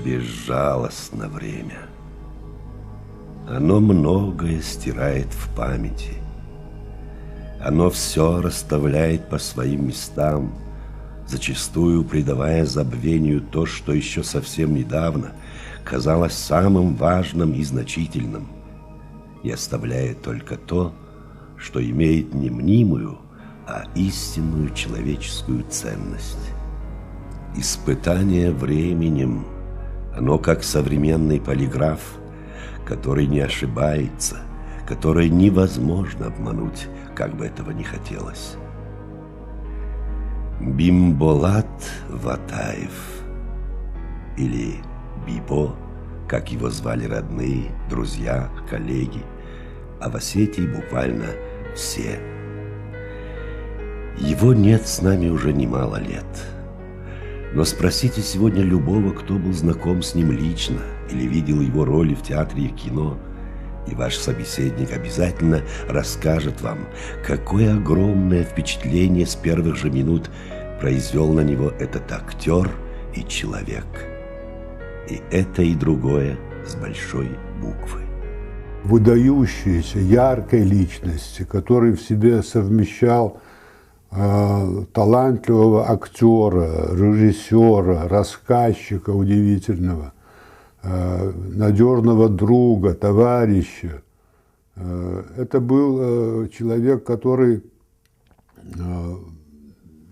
безжалостно время. Оно многое стирает в памяти. Оно все расставляет по своим местам, зачастую придавая забвению то, что еще совсем недавно казалось самым важным и значительным, и оставляя только то, что имеет не мнимую, а истинную человеческую ценность. Испытание временем, оно как современный полиграф, который не ошибается, который невозможно обмануть, как бы этого ни хотелось. Бимболат Ватаев, или Бибо, как его звали родные, друзья, коллеги, а в Осетии буквально все. Его нет с нами уже немало лет. Но спросите сегодня любого, кто был знаком с ним лично или видел его роли в театре и кино, и ваш собеседник обязательно расскажет вам, какое огромное впечатление с первых же минут произвел на него этот актер и человек. И это, и другое с большой буквы. Выдающейся, яркой личности, который в себе совмещал талантливого актера, режиссера, рассказчика удивительного, надежного друга, товарища. Это был человек, который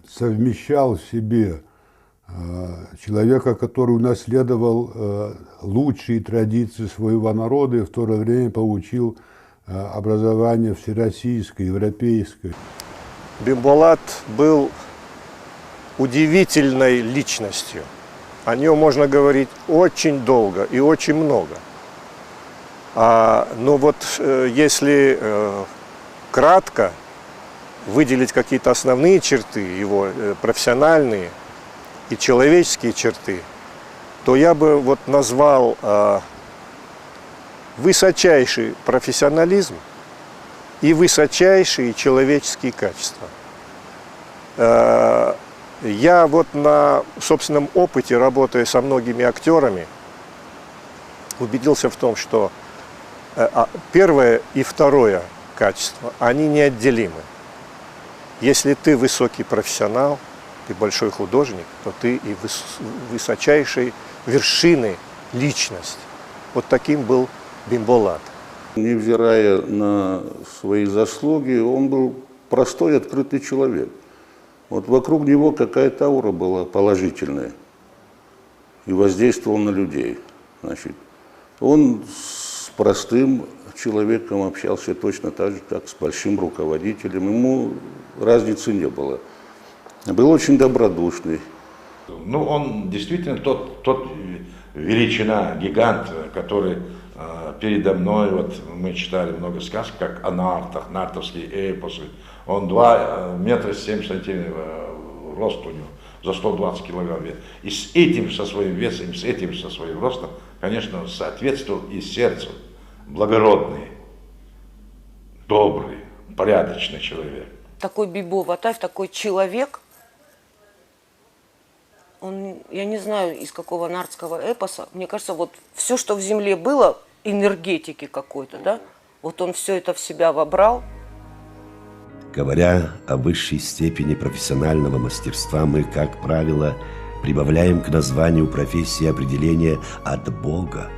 совмещал в себе человека, который унаследовал лучшие традиции своего народа и в то же время получил образование всероссийское, европейское. Бимболат был удивительной личностью. О нем можно говорить очень долго и очень много. Но вот если кратко выделить какие-то основные черты, его профессиональные и человеческие черты, то я бы вот назвал высочайший профессионализм и высочайшие человеческие качества. Я вот на собственном опыте, работая со многими актерами, убедился в том, что первое и второе качество, они неотделимы. Если ты высокий профессионал, ты большой художник, то ты и высочайшей вершины личность. Вот таким был Бимболат. Невзирая на свои заслуги, он был простой, открытый человек. Вот вокруг него какая-то аура была положительная и воздействовал на людей. Значит, он с простым человеком общался точно так же, как с большим руководителем. Ему разницы не было. Был очень добродушный. Ну, он действительно тот величина, гигант, который передо мной, вот мы читали много сказок, как о нартах, нартовские эпосы. Он 2 метра 7 сантиметров рост у него, за 120 килограмм вес. И с этим, со своим весом, с этим, со своим ростом, конечно, соответствовал и сердцу. Благородный, добрый, порядочный человек. Такой Бибо Ватаев, такой человек, он, я не знаю, из какого нартского эпоса, мне кажется, вот все, что в земле было, энергетики какой-то, да, вот он все это в себя вобрал. Говоря о высшей степени профессионального мастерства, мы, как правило, прибавляем к названию профессии определение «от Бога».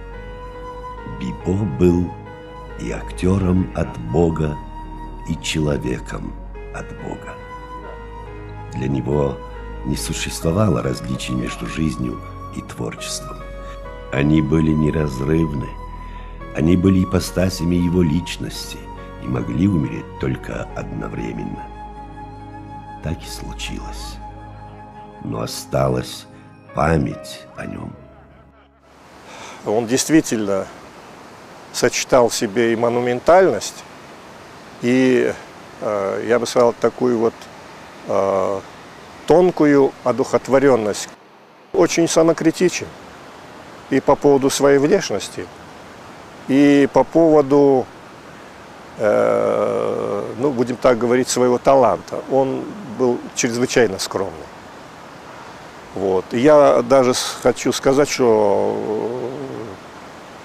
Бибо был и актером от Бога, и человеком от Бога. Для него не существовало различий между жизнью и творчеством. Они были неразрывны, они были ипостасями его личности и могли умереть только одновременно. Так и случилось. Но осталась память о нем. Он действительно сочетал в себе и монументальность, и, я бы сказал, такую вот тонкую одухотворенность. Очень самокритичен и по поводу своей внешности, и по поводу, ну, будем так говорить, своего таланта. Он был чрезвычайно скромный. Вот. И я даже хочу сказать, что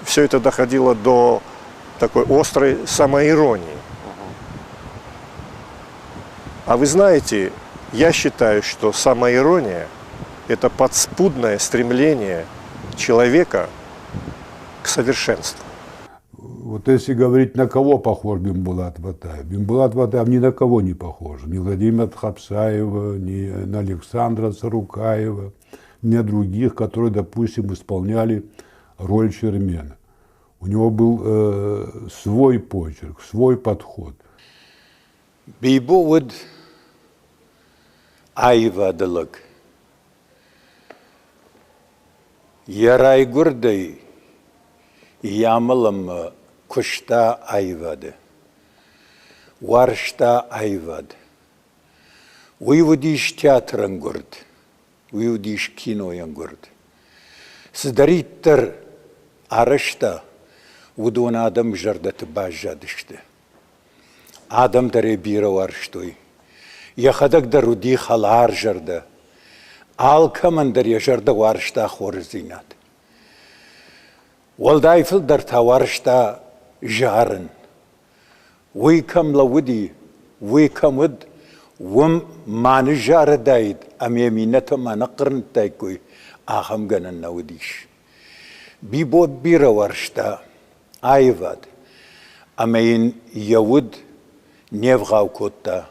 все это доходило до такой острой самоиронии. А вы знаете, я считаю, что самоирония – это подспудное стремление человека к совершенству. Вот если говорить, на кого похож Бимбулат Батаев. Бимбулат Батаев ни на кого не похож. Ни Владимира Тхапсаева, ни на Александра Царукаева, ни на других, которые, допустим, исполняли роль Чермена. У него был свой почерк, свой подход. Бибо айвадылык. Ярай гурдай ямылым кушта айвады. Варшта айвад. Уйвудиш театрын гурд. Уйвудиш киноян гурд. Сыздариттер арышта удуан адам жардаты бажадышты. Адам таре бира варштой. Яхадак да руди халар жарда. Алкаман дар яжарда варшта хорзинат. Валдайфл дар таваршта жарын. Уйкам лавуди, уйкам уд, вум маны жары дайд, амемината маны қырн тайкой, ахам ганан наудиш. Бибо бира варшта айвад, амейн явуд невгау котта,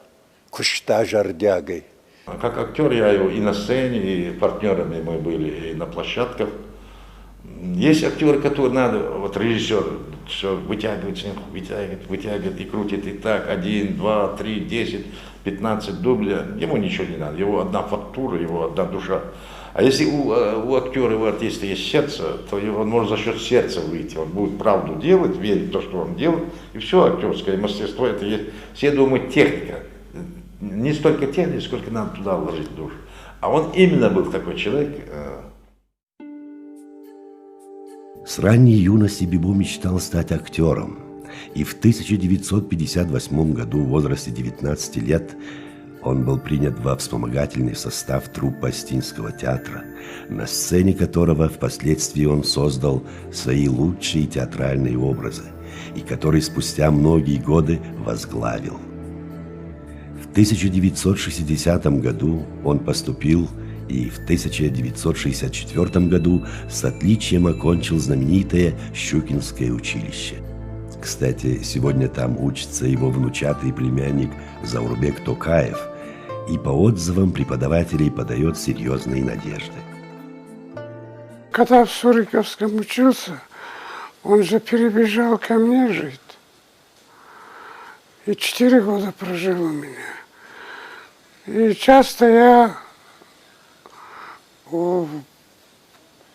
кушта жардягай. Как актер я его и на сцене, и партнерами мы были, и на площадках. Есть актеры, которые надо, вот режиссер все вытягивает, вытягивает и крутит и так, 1, 2, 3, 10, 15 дубля, ему ничего не надо, его одна фактура, его одна душа. А если у актера, у артиста есть сердце, то он может за счет сердца выйти, он будет правду делать, верить в то, что он делает, и все актерское мастерство, это есть, все думают, техника. Не столько техники, сколько надо туда вложить душу. А он именно был такой человек. С ранней юности Бибо мечтал стать актером. И в 1958 году, в возрасте 19 лет, он был принят во вспомогательный состав труппы Остинского театра, на сцене которого впоследствии он создал свои лучшие театральные образы, и который спустя многие годы возглавил. В 1960 году он поступил и в 1964 году с отличием окончил знаменитое Щукинское училище. Кстати, сегодня там учится его внучатый племянник Заурбек Токаев, и по отзывам преподавателей подает серьезные надежды. Когда в Суриковском учился, он же перебежал ко мне жить. И 4 года прожил у меня. И часто я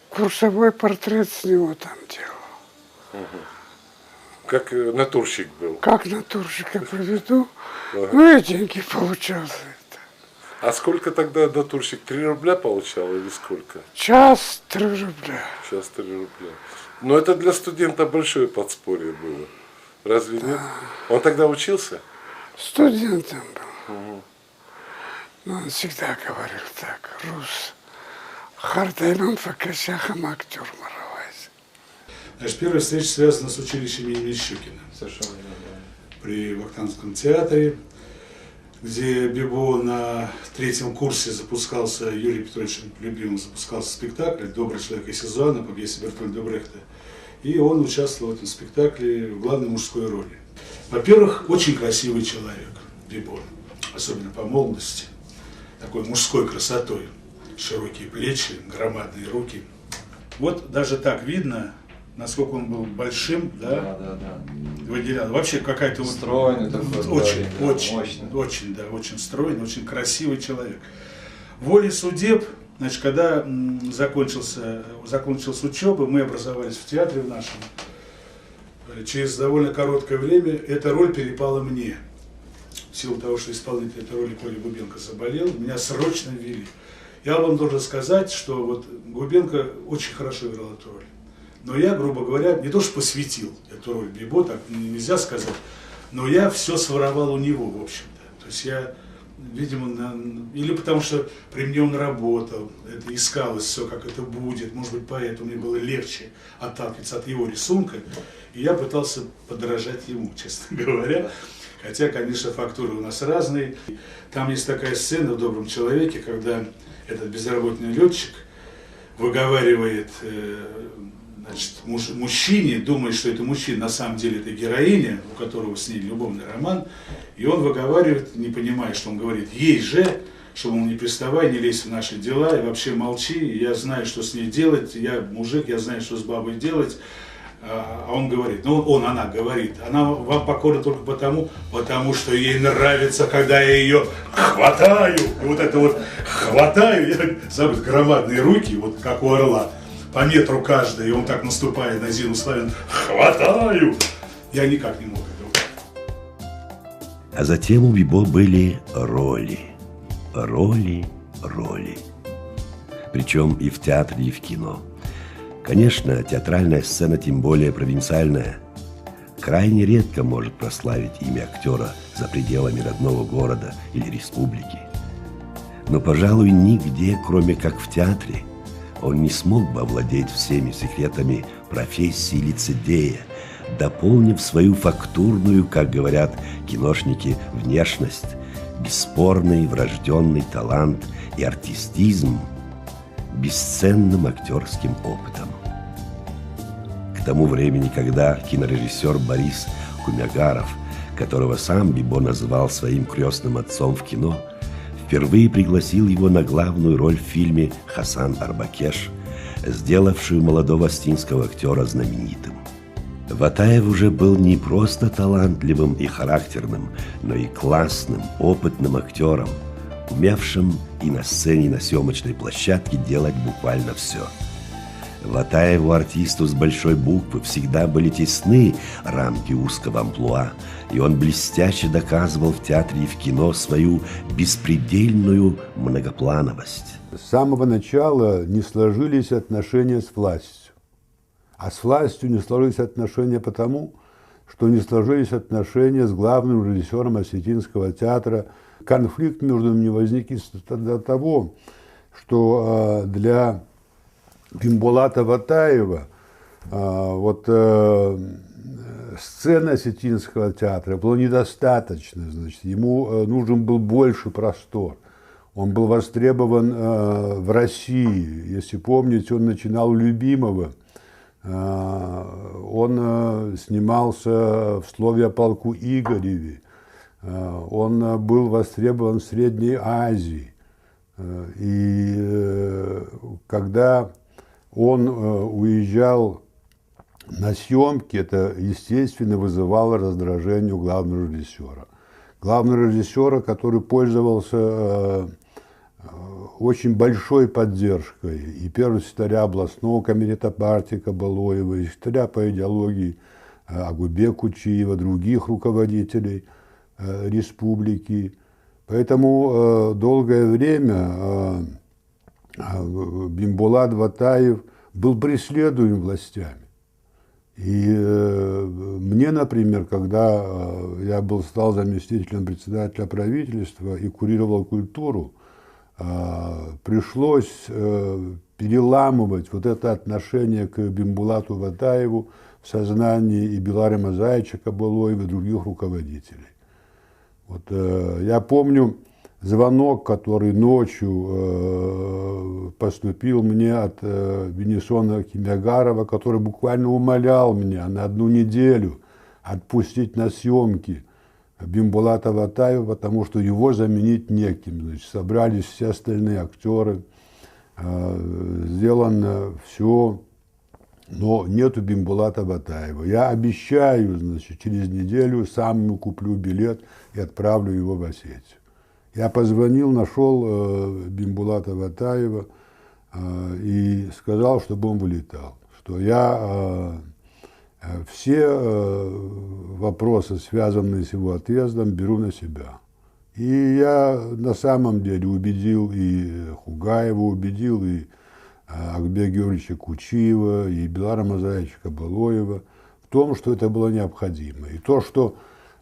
курсовой портрет с него там делал. Как натурщик был? Как натурщика поведу. Ну и деньги получал за это. А сколько тогда натурщик? 3 рубля получал или сколько? Час 3 рубля. Час 3 рубля. Но это для студента большое подспорье было. Разве нет? Он тогда учился? Студентом был. Но он всегда говорил так, рус. Хардайлон факасяхам актер маравайся. Наша первая встреча связана с училищем имени Щукина. Совершенно верно. При Вахтангском театре, где Бибо на 3-м курсе запускался, Юрий Петрович любимым запускался спектакль «Добрый человек и Сезуана» по пьесе Бертольда Брехта. И он участвовал в этом спектакле в главной мужской роли. Во-первых, очень красивый человек Бибо, особенно по молодости, такой мужской красотой. Широкие плечи, громадные руки. Вот даже так видно, насколько он был большим, да? Да. Выделял. Вообще какая-то стройный такой. Очень стройный, очень красивый человек. Волей судеб, значит, когда закончилась учеба, мы образовались в театре в нашем. Через довольно короткое время эта роль перепала мне. В силу того, что исполнитель этой роли Коля Губенко заболел, меня срочно ввели. Я вам должен сказать, что вот Губенко очень хорошо играл эту роль. Но я, грубо говоря, не то что посвятил эту роль Бибо, так нельзя сказать, но я все своровал у него, в общем-то. То есть я видимо, или потому что при мне он работал, это искалось все, как это будет, может быть, поэтому мне было легче отталкиваться от его рисунка, и я пытался подражать ему, честно говоря. Хотя, конечно, фактуры у нас разные. Там есть такая сцена в «Добром человеке», когда этот безработный летчик выговаривает, значит, мужчине, думает, что это мужчина, на самом деле это героиня, у которого с ней любовный роман, и он выговаривает, не понимая, что он говорит, ей же, что, мол, не приставай, не лезь в наши дела, и вообще молчи, я знаю, что с ней делать, я мужик, я знаю, что с бабой делать. А он говорит, она говорит, она вам покорна только потому что ей нравится, когда я ее хватаю. И вот это вот хватаю, забыл, громадные руки, вот как у орла, по метру каждый, и он так наступает на Зину Славин, хватаю. Я никак не мог этого. А затем у Бибо были роли. Причем и в театре, и в кино. Конечно, театральная сцена, тем более провинциальная, крайне редко может прославить имя актера за пределами родного города или республики. Но, пожалуй, нигде, кроме как в театре, он не смог бы овладеть всеми секретами профессии лицедея, дополнив свою фактурную, как говорят киношники, внешность, бесспорный врожденный талант и артистизм бесценным актерским опытом. К тому времени, когда кинорежиссер Борис Кумягаров, которого сам Бибо называл своим крестным отцом в кино, впервые пригласил его на главную роль в фильме «Хасан Арбакеш», сделавшую молодого астинского актера знаменитым. Ватаев уже был не просто талантливым и характерным, но и классным, опытным актером, умевшим и на сцене, и на съемочной площадке делать буквально все. Ватаеву, артисту с большой буквы, всегда были тесны рамки узкого амплуа, и он блестяще доказывал в театре и в кино свою беспредельную многоплановость. С самого начала не сложились отношения с властью. А с властью не сложились отношения потому, что не сложились отношения с главным режиссером Осетинского театра. Конфликт между ними возник до того, что для Бимбулата Ватаева сцена Осетинского театра была недостаточна, значит, ему нужен был больше простор. Он был востребован в России. Если помните, он начинал у Любимого. Он снимался в «Слове о полку Игореве». Он был востребован в Средней Азии. И когда он уезжал на съемки, это, естественно, вызывало раздражение у главного режиссера. Главного режиссера, который пользовался очень большой поддержкой и первого секретаря областного комитета партии Кабалоева, и секретаря по идеологии Агубе Кучиева, других руководителей республики. Поэтому долгое время Бимбулат Ватаев был преследуем властями. И мне, например, когда я стал заместителем председателя правительства и курировал культуру, пришлось переламывать вот это отношение к Бимбулату Ватаеву в сознании и Белары Мазаича Кабалоева и других руководителей. Вот, я помню звонок, который ночью поступил мне от Бенисона Кимягарова, который буквально умолял меня на 1 неделю отпустить на съемки Бимбулата Ватаева, потому что его заменить неким. Значит, собрались все остальные актеры, сделано все, но нету Бимбулата Ватаева. Я обещаю, значит, через неделю сам ему куплю билет и отправлю его в Осетию. Я позвонил, нашел Бимбулата Ватаева и сказал, чтобы он вылетал, что я все вопросы, связанные с его отъездом, беру на себя. И я на самом деле убедил и Хугаева, убедил и Агбе Георгиевича Кучиева, и Белара Мазаевича Кабалоева в том, что это было необходимо. И то, что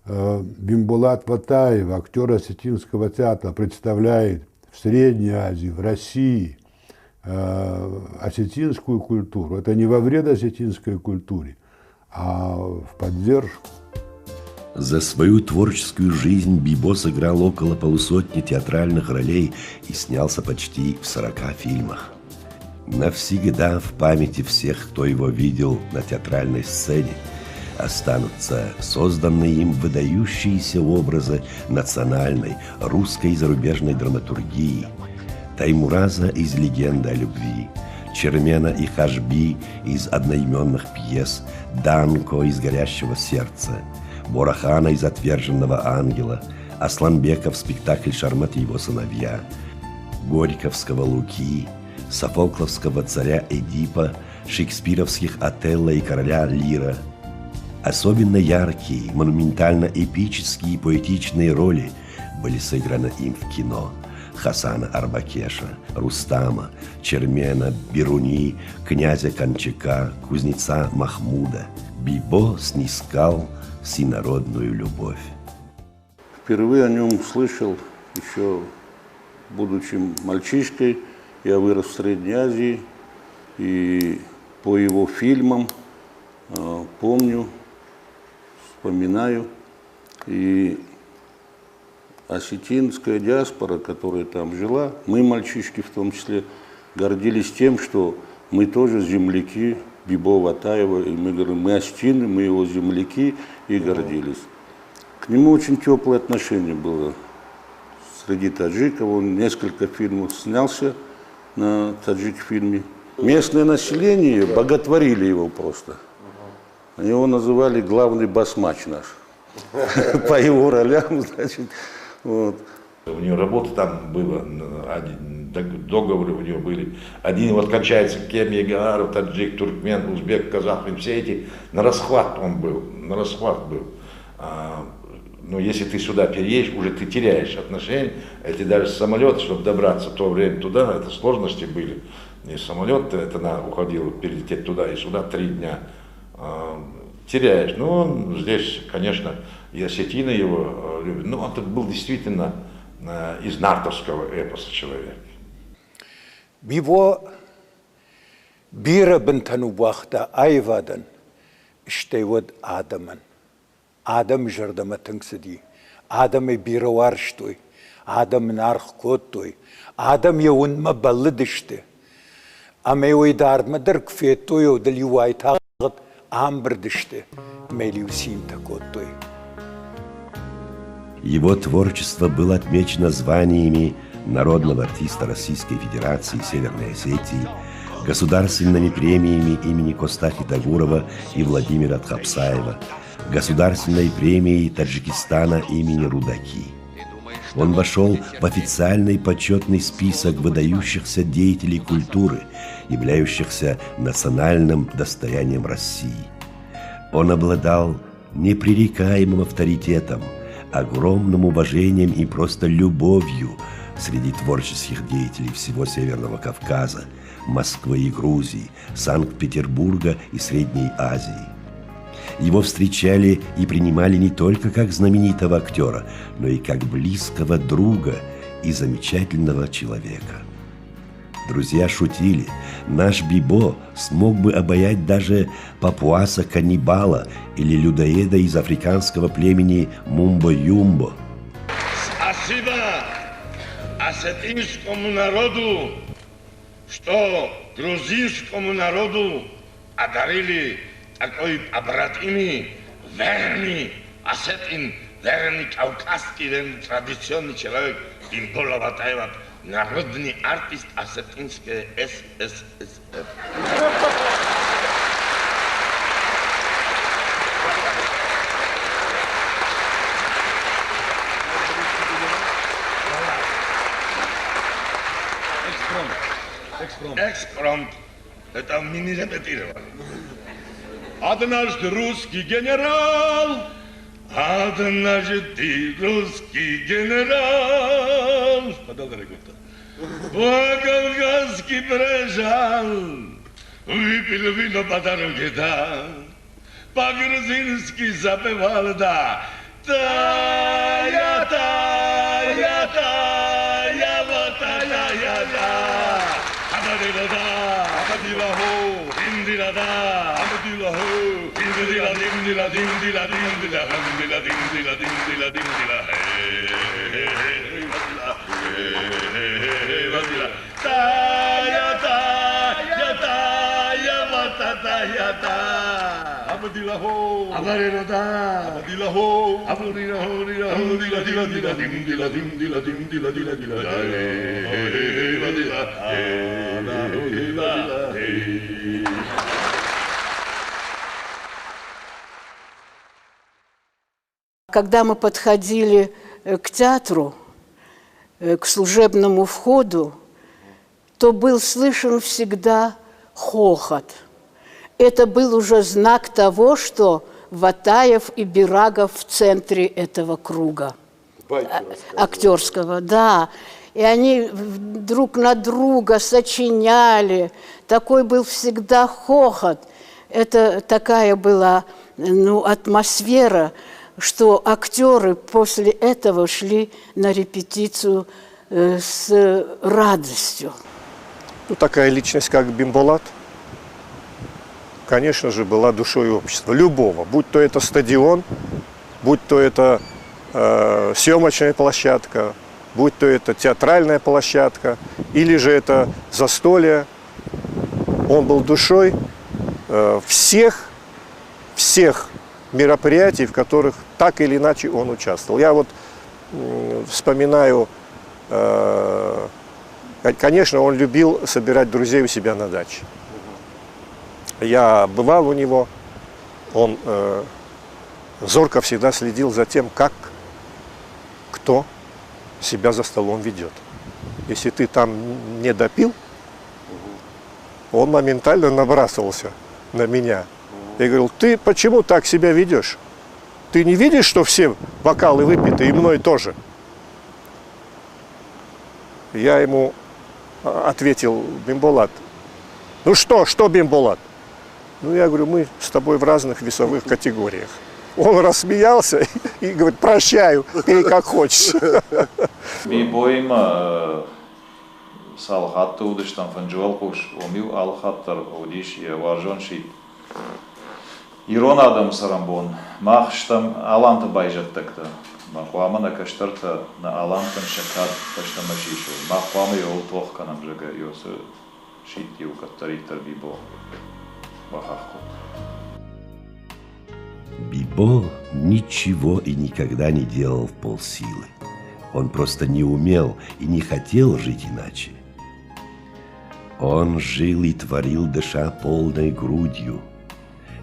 Бимбулат Ватаев, актер Осетинского театра, представляет в Средней Азии, в России осетинскую культуру. Это не во вред осетинской культуре, а в поддержку. За свою творческую жизнь Бибо сыграл около полусотни театральных ролей и снялся почти в 40 фильмах. Навсегда в памяти всех, кто его видел на театральной сцене, останутся созданные им выдающиеся образы национальной, русской и зарубежной драматургии, Таймураза из «Легенды о любви», Чермена и Хашби из одноименных пьес, Данко из «Горящего сердца», Борахана из «Отверженного ангела», Асланбеков спектакль «Шармат и его сыновья», Горьковского «Луки», Софокловского «Царя Эдипа», шекспировских «Отелло» и «Короля Лира». Особенно яркие, монументально-эпические и поэтичные роли были сыграны им в кино. Хасана Арбакеша, Рустама, Чермена, Бируни, князя Кончака, кузнеца Махмуда. Бибо снискал всенародную любовь. Впервые о нем слышал еще, будучи мальчишкой. Я вырос в Средней Азии, и по его фильмам помню, вспоминаю. И осетинская диаспора, которая там жила, мы, мальчишки в том числе, гордились тем, что мы тоже земляки Бибо Ватаева. И мы говорим, мы осетины, мы его земляки, и гордились. К нему очень теплое отношение было среди таджиков. Он несколько фильмов снялся на таджик-фильме. Местное население боготворили его просто. Его называли главный басмач наш. По его ролям, значит. Вот. У нее работа там была, договоры у нее были. Один вот кончается Кемия, Гагаров, таджик, туркмен, узбек, казах, все эти, на расхват он был, на расхват был. Но если ты сюда переедешь, уже ты теряешь отношения. Если даже самолет, чтобы добраться в то время туда, это сложности были. И самолет, это уходил перелететь туда и сюда 3 дня. Теряешь. Но здесь, конечно, и осетины его любят. Но он был действительно из нартовского эпоса человек. Бибо бира бентану вахта айвадан иштейвод адаман. Адам жардама тыңсыди. Адам бира варштой. Адам нарх коттой. Адам яунма баллыдышты. Амейой дардма дырк феттойо дальюай тағыт амбрдышты. Мелиусин такоттой. Его творчество было отмечено званиями народного артиста Российской Федерации Северной Осетии, государственными премиями имени Костахи Тагурова и Владимира Тхапсаева, государственной премией Таджикистана имени Рудаки. Он вошел в официальный почетный список выдающихся деятелей культуры, являющихся национальным достоянием России. Он обладал непререкаемым авторитетом, огромным уважением и просто любовью среди творческих деятелей всего Северного Кавказа, Москвы и Грузии, Санкт-Петербурга и Средней Азии. Его встречали и принимали не только как знаменитого актера, но и как близкого друга и замечательного человека. Друзья шутили, наш Бибо смог бы обаять даже папуаса-каннибала или людоеда из африканского племени Мумбо-Юмбо. Спасибо осетинскому народу, что грузинскому народу одарили такой обратимый, верный осетин, верный кавказский, верный традиционный человек Бимбула Ватаева, народный артист осетинской СССР. Экспромт. Это мы не репетировали. Однажды русский генерал, однажды русский генерал, по-кавказски проезжал, выпил вино по дороге, да, по-грузински запевал, да, Тая, тая, тая, вот тая, да. Абадила-да, абадила-хо, диндила-да, абадила-хо, диндила-диндила-диндила-диндила, диндила-диндила-диндила-диндила, тая, тая, тая, вот тая, да. Abadilaho, Abarelada, Abadilaho, Abadilaho, Dila, Dila, Dila, Dim, Dila, Dim, Dila, Dim, Dila, Dila, Dila, Когда мы подходили к театру, к служебному входу, то был слышен всегда хохот. Это был уже знак того, что Ватаев и Бирагов в центре этого круга актерского, да. И они друг на друга сочиняли. Такой был всегда хохот. Это такая была, ну, атмосфера, что актеры после этого шли на репетицию с радостью. Ну, такая личность, как Бимболат, конечно же, была душой общества, любого, будь то это стадион, будь то это съемочная площадка, будь то это театральная площадка, или же это застолье. Он был душой всех мероприятий, в которых так или иначе он участвовал. Я вот вспоминаю, конечно, он любил собирать друзей у себя на даче. Я бывал у него, он зорко всегда следил за тем, как кто себя за столом ведет. Если ты там не допил, он моментально набрасывался на меня. Я говорил: ты почему так себя ведешь? Ты не видишь, что все бокалы выпиты, и мной тоже? Я ему ответил: Бимболат, ну что Бимболат? Ну, я говорю, мы с тобой в разных весовых категориях. Он рассмеялся и говорит: прощаю, пей как хочешь. Бибоима салхатты удыштан фанджуал куш, омил алхаттар удиш и варжон шит. Ирон адам сарамбон, махштам аланта байжаттакта. Махуамана каштарта на алантан шакад паштамашишу. Махуама йол тохканам жага йосы шит юкаттариттар бибо. Бибо ничего и никогда не делал в полсилы. Он просто не умел и не хотел жить иначе. Он жил и творил, дыша полной грудью,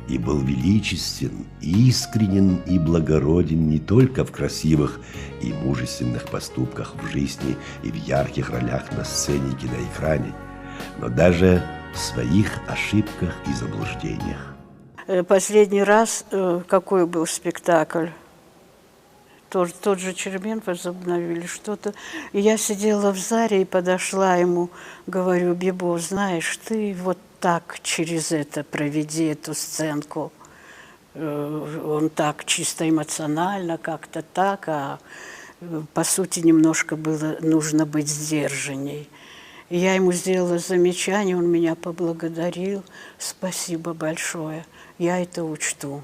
и был величествен, искренен и благороден не только в красивых и мужественных поступках в жизни и в ярких ролях на сцене и на экране, но даже в своих ошибках и заблуждениях. Последний раз какой был спектакль? Тот же Чермен возобновили что-то. И я сидела в зале и подошла ему, говорю: Бибо, знаешь, ты вот так через это проведи эту сценку. Он так чисто эмоционально, как-то так, а по сути немножко было нужно быть сдержанней. И я ему сделала замечание, он меня поблагодарил. Спасибо большое, я это учту.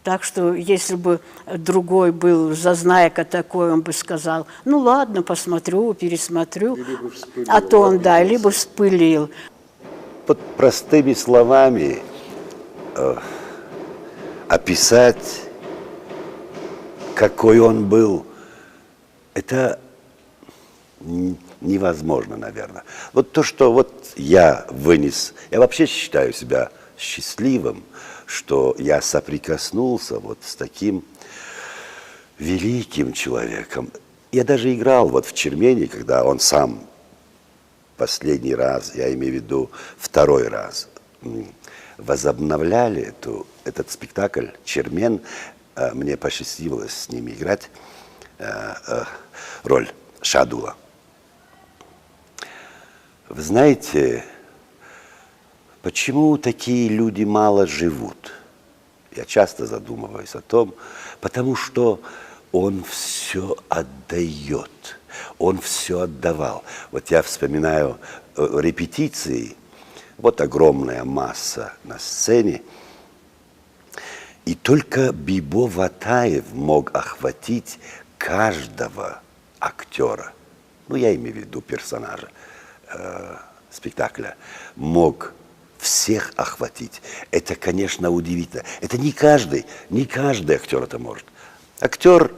Так что, если бы другой был зазнайка такой, он бы сказал: ну ладно, посмотрю, пересмотрю. А то он, да, либо вспылил. Под простыми словами описать, какой он был, это невозможно, наверное. Вот то, что вот я вынес, я вообще считаю себя счастливым, что я соприкоснулся вот с таким великим человеком. Я даже играл вот в Чермене, когда он сам последний раз, я имею в виду второй раз, возобновляли этот спектакль «Чермен». Мне посчастливилось с ними играть роль Шадула. Вы знаете, почему такие люди мало живут? Я часто задумываюсь о том, потому что он все отдает, он все отдавал. Вот я вспоминаю репетиции, вот огромная масса на сцене, и только Бибо Ватаев мог охватить каждого актера, ну я имею в виду персонажа спектакля, мог всех охватить. Это, конечно, удивительно. Это не каждый актер это может. Актер,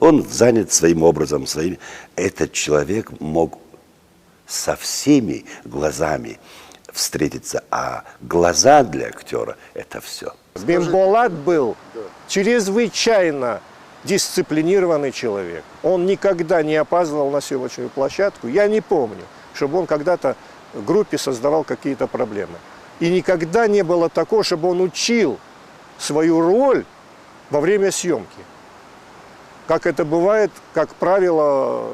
он занят своим образом, своим. Этот человек мог со всеми глазами встретиться, а глаза для актера – это все. Бимболат был чрезвычайно дисциплинированный человек. Он никогда не опаздывал на съемочную площадку. Я не помню, чтобы он когда-то в группе создавал какие-то проблемы. И никогда не было такого, чтобы он учил свою роль во время съемки. Как это бывает, как правило,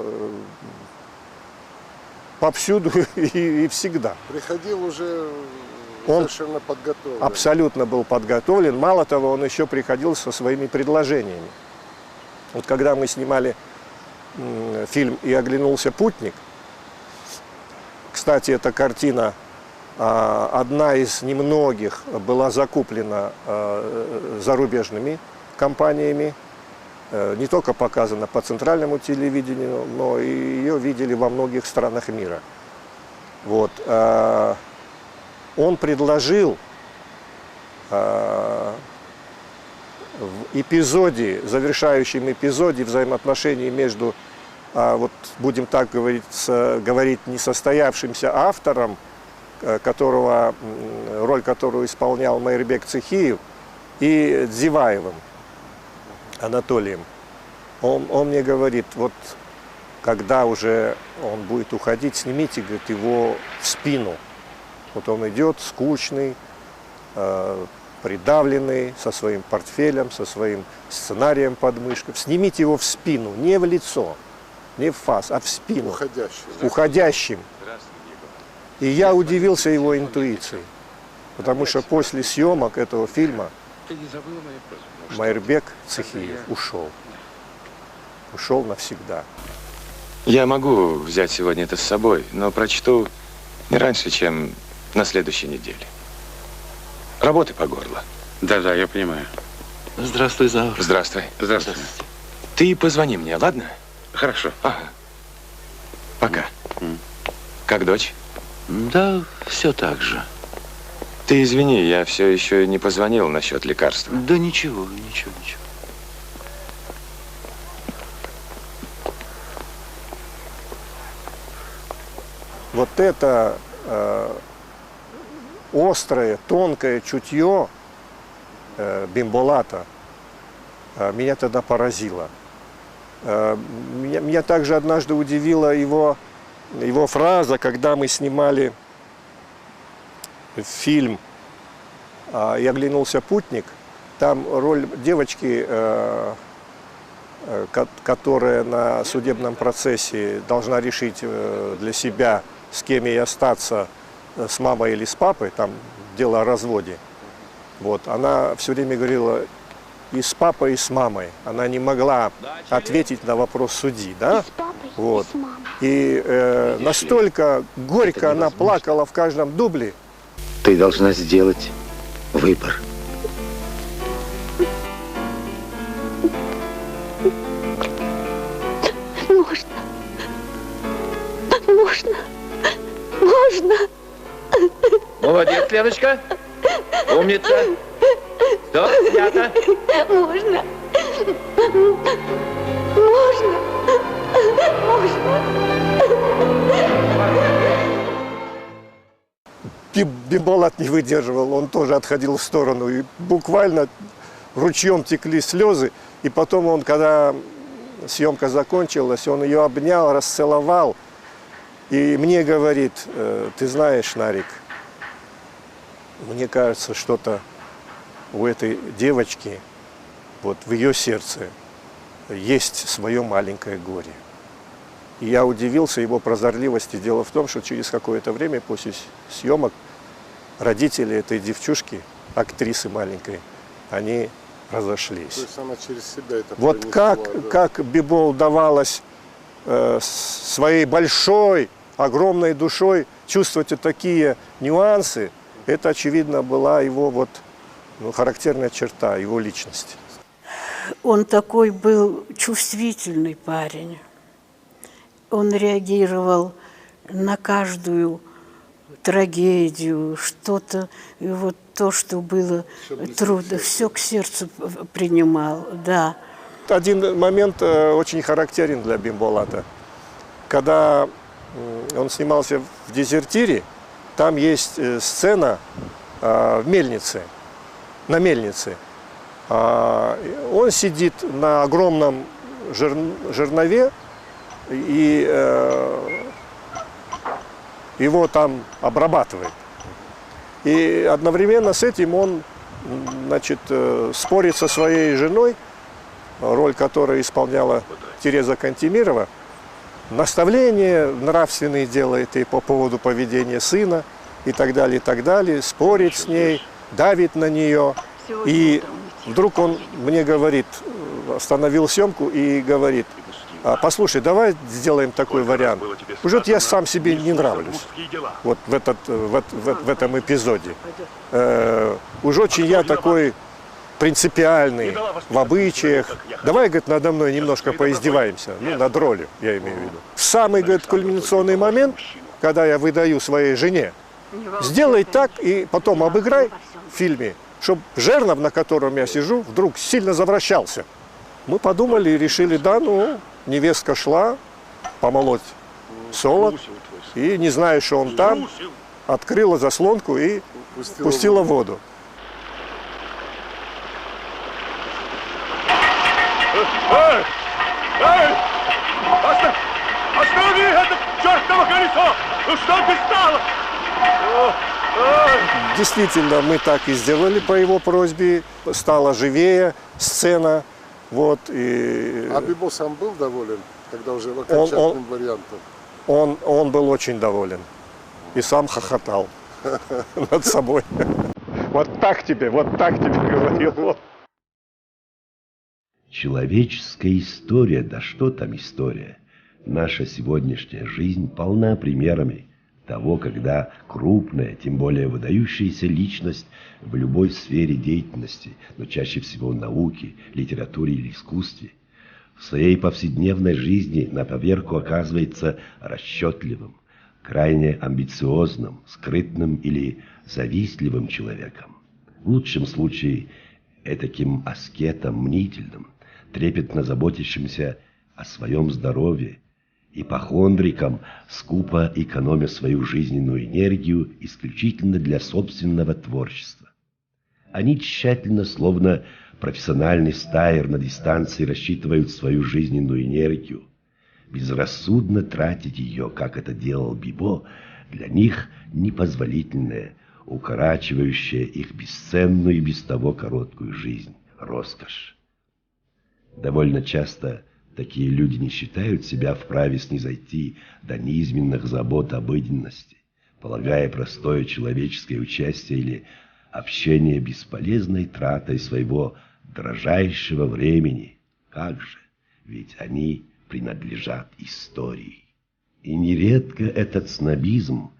повсюду и всегда. Приходил уже совершенно подготовлен. Абсолютно был подготовлен. Мало того, он еще приходил со своими предложениями. Вот когда мы снимали фильм «И оглянулся путник», кстати, эта картина одна из немногих была закуплена зарубежными компаниями, не только показана по центральному телевидению, но и ее видели во многих странах мира. Вот. Он предложил в эпизоде, завершающем эпизоде взаимоотношений между, вот будем так говорить, несостоявшимся автором, роль которого исполнял Майырбек Цихиев, и Дзиваевым Анатолием. Он мне говорит, вот когда уже он будет уходить, снимите, говорит, его в спину. Вот он идет скучный, придавленный, со своим портфелем, со своим сценарием под мышкой. Снимите его в спину, не в лицо, не в фас, а в спину. Уходящим. И я удивился его интуицией, потому что после съемок этого фильма Майырбек Цихиев ушел. Ушел навсегда. Я могу взять сегодня это с собой, но прочту не раньше, чем на следующей неделе. Работы по горло. Да, я понимаю. Здравствуй, Заур. Здравствуй. Здравствуй. Ты позвони мне, ладно? Хорошо. Ага. Пока. Как дочь? Да, все так же. Ты извини, я все еще не позвонил насчет лекарства. Да ничего. Вот это острое, тонкое чутье Бимболата меня тогда поразило. Меня также однажды удивила его фраза, когда мы снимали фильм «И оглянулся путник». Там роль девочки, которая на судебном процессе должна решить для себя, с кем ей остаться, с мамой или с папой, там дело о разводе. Вот, она все время говорила и с папой, и с мамой. Она не могла ответить на вопрос судьи, да? Вот. И настолько горько она плакала в каждом дубле. Ты должна сделать выбор. Можно. Молодец, Леночка. Умница. Стоп, снято. Можно. Бимболат не выдерживал, он тоже отходил в сторону. И буквально ручьем текли слезы. И потом он, когда съемка закончилась, он ее обнял, расцеловал. И мне говорит: ты знаешь, Нарик, мне кажется, что-то у этой девочки, вот в ее сердце, есть свое маленькое горе. И я удивился его прозорливости. Дело в том, что через какое-то время после съемок родители этой девчушки, актрисы маленькой, они разошлись. То есть она через себя это Вот пронесла, как Бибо удавалось своей большой, огромной душой чувствовать вот такие нюансы, это, очевидно, была его характерная черта его личности. Он такой был чувствительный парень. Он реагировал на каждую трагедию, что-то, и вот то, что было трудно, все к сердцу принимал, да. Один момент очень характерен для Бимболата. Когда он снимался в «Дезертире», там есть сцена в мельнице, на мельнице. Он сидит на огромном жернове, и его там обрабатывает. И одновременно с этим он, значит, спорит со своей женой, роль которой исполняла Тереза Кантемирова, наставления нравственные делает и по поводу поведения сына, и так далее, спорит с ней, давит на нее. И вдруг он мне говорит, остановил съемку и говорит: послушай, давай сделаем такой вариант. Уже я сам себе не нравлюсь вот в этом эпизоде. Уж очень я такой принципиальный в обычаях. Давай, говорит, надо мной немножко поиздеваемся, над ролью, я имею в виду. В самый, говорит, кульминационный момент, когда я выдаю своей жене, сделай так и потом обыграй в фильме, чтобы жернов, на котором я сижу, вдруг сильно завращался. Мы подумали и решили, да, невестка шла помолоть солод, и, не зная, что он там, открыла заслонку и пустила воду. Останови это чертово колесо! Ну что ты стало? Действительно, мы так и сделали по его просьбе. Стала живее сцена. А Бибо сам был доволен, когда уже в окончательном варианте? Он был очень доволен. И сам хохотал над собой. Вот так тебе говорил. Человеческая история, да что там история? Наша сегодняшняя жизнь полна примерами того, когда крупная, тем более выдающаяся личность в любой сфере деятельности, но чаще всего в науке, литературе или искусстве, в своей повседневной жизни на поверку оказывается расчетливым, крайне амбициозным, скрытным или завистливым человеком. В лучшем случае этаким аскетом мнительным, трепетно заботящимся о своем здоровье, ипохондриком, скупо экономя свою жизненную энергию исключительно для собственного творчества. Они тщательно, словно профессиональный стайер на дистанции, рассчитывают свою жизненную энергию. Безрассудно тратить ее, как это делал Бибо, для них непозволительное, укорачивающее их бесценную и без того короткую жизнь, роскошь. Довольно часто такие люди не считают себя вправе снизойти до низменных забот обыденности, полагая простое человеческое участие или общение бесполезной тратой своего дорожайшего времени. Как же, ведь они принадлежат истории. И нередко этот снобизм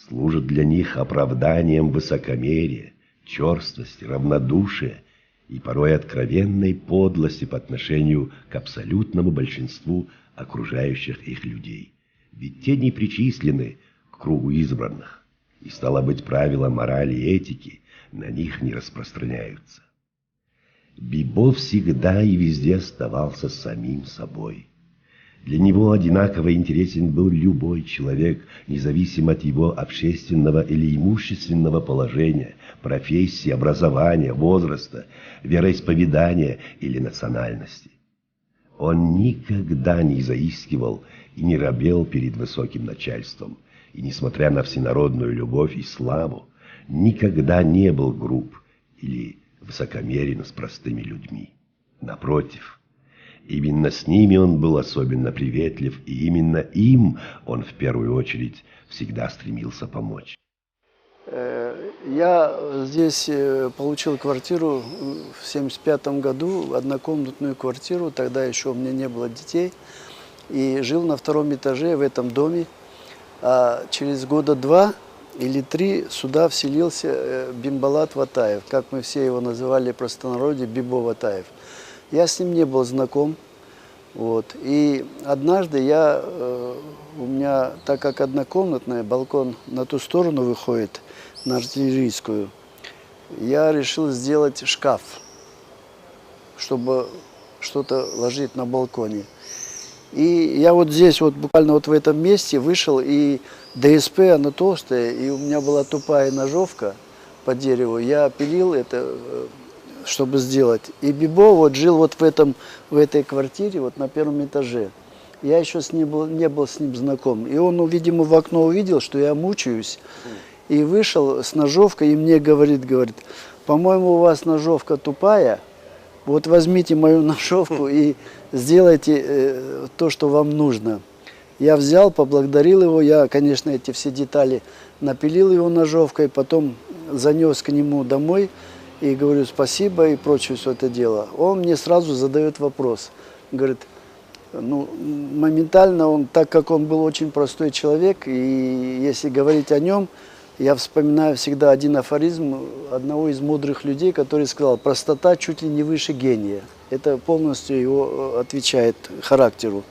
служит для них оправданием высокомерия, черствости, равнодушия и порой откровенной подлости по отношению к абсолютному большинству окружающих их людей. Ведь те не причислены к кругу избранных, и, стало быть, правила морали и этики на них не распространяются. Бибо всегда и везде оставался самим собой. Для него одинаково интересен был любой человек, независимо от его общественного или имущественного положения, профессии, образования, возраста, вероисповедания или национальности. Он никогда не заискивал и не робел перед высоким начальством, и, несмотря на всенародную любовь и славу, никогда не был груб или высокомерен с простыми людьми. Напротив, именно с ними он был особенно приветлив, и именно им он в первую очередь всегда стремился помочь. Я здесь получил квартиру в 1975 году, однокомнатную квартиру, тогда еще у меня не было детей, и жил на 2-м этаже в этом доме. А через года 2 или 3 сюда вселился Бимбалат Ватаев, как мы все его называли в простонародье, Бибо Ватаев. Я с ним не был знаком. Вот. И однажды у меня, так как однокомнатная, балкон на ту сторону выходит, на Артиллерийскую, я решил сделать шкаф, чтобы что-то ложить на балконе. И я вот здесь, вот буквально вот в этом месте вышел, и ДСП, она толстая, и у меня была тупая ножовка по дереву. Я пилил это, чтобы сделать. И Бибо вот жил вот в этой квартире, вот на 1-м этаже. Я еще не был с ним знаком. И он, видимо, в окно увидел, что я мучаюсь. И вышел с ножовкой и мне говорит, по-моему, у вас ножовка тупая, вот возьмите мою ножовку и сделайте то, что вам нужно. Я взял, поблагодарил его, я, конечно, эти все детали напилил его ножовкой, потом занес к нему домой и говорю спасибо и прочее все это дело. Он мне сразу задает вопрос, говорит, ну, моментально он, так как он был очень простой человек, и если говорить о нем, я вспоминаю всегда один афоризм одного из мудрых людей, который сказал, простота чуть ли не выше гения. Это полностью его отвечает характеру.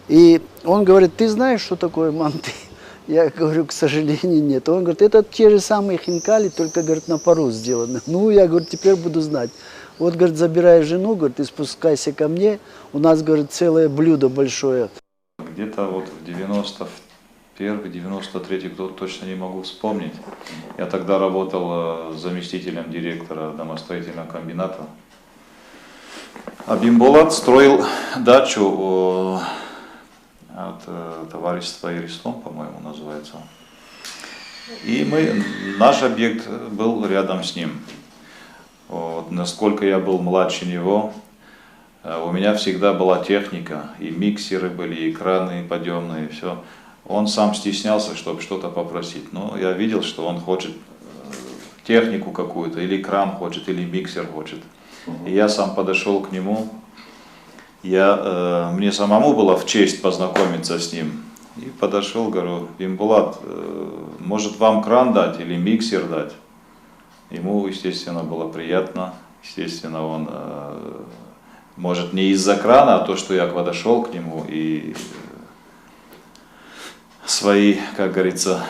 И он говорит, ты знаешь, что такое манты? Я говорю, к сожалению, нет. Он говорит, это те же самые хинкали, только, говорит, на пару сделаны. Ну, я, говорю, теперь буду знать. Вот, говорит, забирай жену, говорит, и спускайся ко мне. У нас, говорит, целое блюдо большое. Где-то вот в 91-93 год, точно не могу вспомнить. Я тогда работал заместителем директора домостроительного комбината. А Бимбалат строил дачу от товарищества Иристон, по-моему, называется. И наш объект был рядом с ним. Вот, насколько я был младше него, у меня всегда была техника, и миксеры были, и краны подъемные, и все. Он сам стеснялся, чтобы что-то попросить. Но я видел, что он хочет технику какую-то, или кран хочет, или миксер хочет. И я сам подошел к нему. Мне самому было в честь познакомиться с ним. И подошел, говорю, Бимбалат, может вам кран дать или миксер дать? Ему, естественно, было приятно. Естественно, он, может, не из-за крана, а то, что я подошел к нему и свои, как говорится,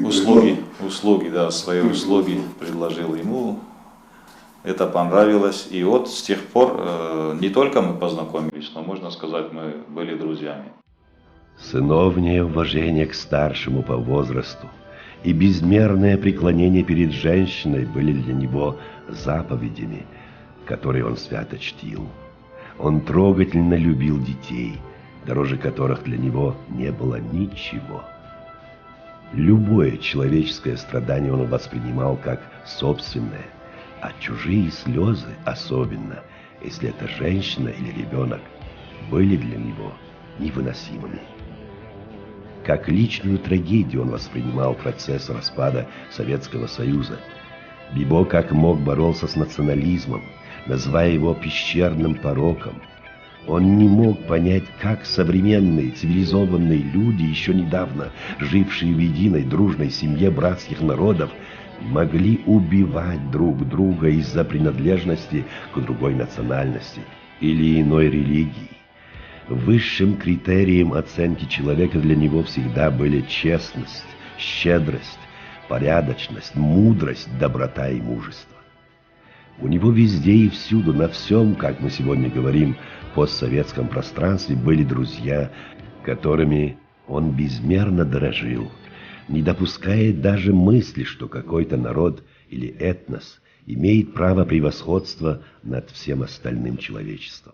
услуги, да, свои услуги предложил ему. Это понравилось. И вот с тех пор не только мы познакомились, но, можно сказать, мы были друзьями. Сыновнее уважение к старшему по возрасту и безмерное преклонение перед женщиной были для него заповедями, которые он свято чтил. Он трогательно любил детей, дороже которых для него не было ничего. Любое человеческое страдание он воспринимал как собственное, а чужие слезы, особенно, если это женщина или ребенок, были для него невыносимыми. Как личную трагедию он воспринимал процесс распада Советского Союза. Бибо как мог боролся с национализмом, называя его пещерным пороком. Он не мог понять, как современные цивилизованные люди, еще недавно жившие в единой дружной семье братских народов, могли убивать друг друга из-за принадлежности к другой национальности или иной религии. Высшим критерием оценки человека для него всегда были честность, щедрость, порядочность, мудрость, доброта и мужество. У него везде и всюду, на всем, как мы сегодня говорим, постсоветском пространстве были друзья, которыми он безмерно дорожил, не допуская даже мысли, что какой-то народ или этнос имеет право превосходства над всем остальным человечеством.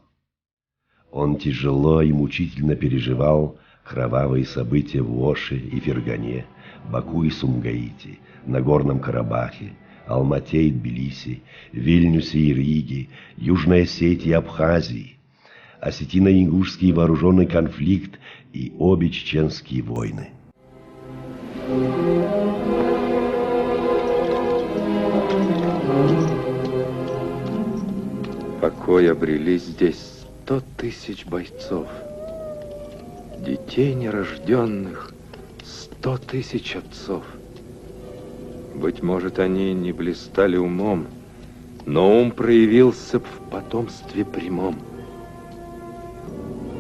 Он тяжело и мучительно переживал кровавые события в Оше и Фергане, Баку и Сумгаите, Нагорном Карабахе, Алмате и Тбилиси, Вильнюсе и Риге, Южной Осетии и Абхазии. осетино-ингушский вооруженный конфликт и обе чеченские войны. Покой обрели здесь 100 000 бойцов, детей нерожденных 100 000 отцов. Быть может, они не блистали умом, но ум проявился в потомстве прямом.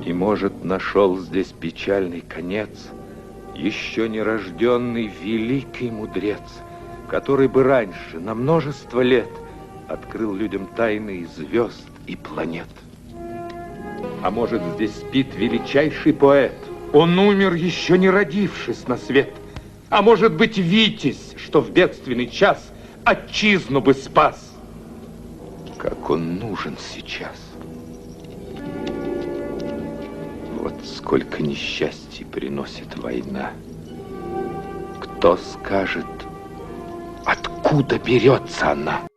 И, может, нашел здесь печальный конец еще нерожденный великий мудрец, который бы раньше, на множество лет, открыл людям тайны звезд и планет. А может, здесь спит величайший поэт, он умер, еще не родившись на свет. А может быть, Витязь, что в бедственный час отчизну бы спас. Как он нужен сейчас. Вот сколько несчастий приносит война. Кто скажет, откуда берется она?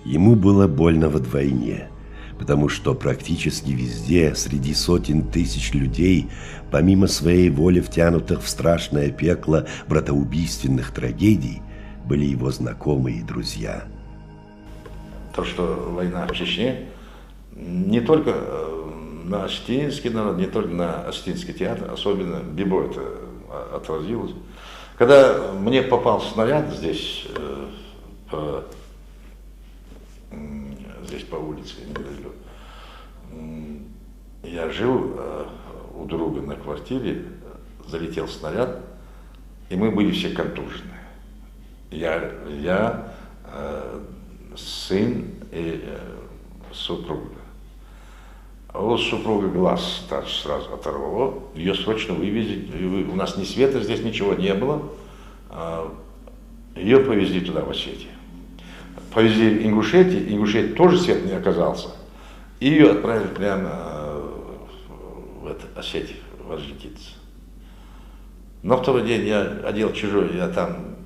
Ему было больно вдвойне, потому что практически везде, среди сотен тысяч людей, помимо своей воли втянутых в страшное пекло братоубийственных трагедий, были его знакомые и друзья. То, что война в Чечне, не только на осетинский народ, не только на осетинский театр, особенно Бибо это отразилось. Когда мне попал снаряд здесь, здесь по улице, я жил у друга на квартире, залетел снаряд, и мы были все контужены. Я сын и супруга. А у супруга глаз сразу оторвало, ее срочно вывезли, у нас ни света здесь, ничего не было, ее повезли туда, в Осетию. Повезли в Ингушетию, Ингушетии тоже свет не оказался, и ее отправили прямо в Осетию, в Орджоникидзе. На второй день я одел чужой, я там